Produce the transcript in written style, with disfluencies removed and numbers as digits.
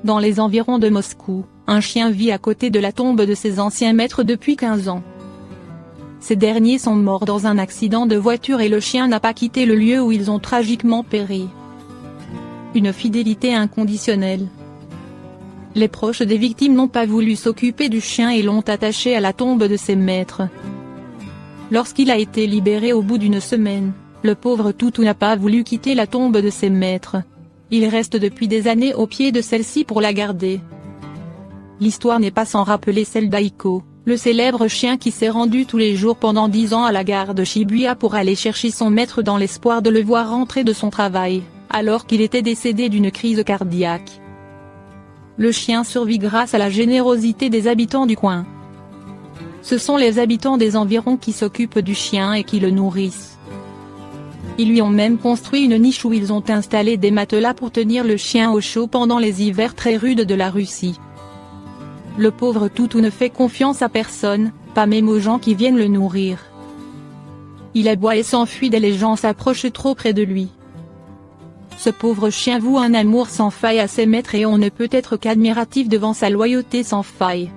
Dans les environs de Moscou, un chien vit à côté de la tombe de ses anciens maîtres depuis 15 ans. Ces derniers sont morts dans un accident de voiture et le chien n'a pas quitté le lieu où ils ont tragiquement péri. Une fidélité inconditionnelle. Les proches des victimes n'ont pas voulu s'occuper du chien et l'ont attaché à la tombe de ses maîtres. Lorsqu'il a été libéré au bout d'une semaine, le pauvre toutou n'a pas voulu quitter la tombe de ses maîtres. Il reste depuis des années au pied de celle-ci pour la garder. L'histoire n'est pas sans rappeler celle d'Aiko, le célèbre chien qui s'est rendu tous les jours pendant 10 ans à la gare de Shibuya pour aller chercher son maître dans l'espoir de le voir rentrer de son travail, alors qu'il était décédé d'une crise cardiaque. Le chien survit grâce à la générosité des habitants du coin. Ce sont les habitants des environs qui s'occupent du chien et qui le nourrissent. Ils lui ont même construit une niche où ils ont installé des matelas pour tenir le chien au chaud pendant les hivers très rudes de la Russie. Le pauvre toutou ne fait confiance à personne, pas même aux gens qui viennent le nourrir. Il aboie et s'enfuit dès les gens s'approchent trop près de lui. Ce pauvre chien voue un amour sans faille à ses maîtres et on ne peut être qu'admiratif devant sa loyauté sans faille.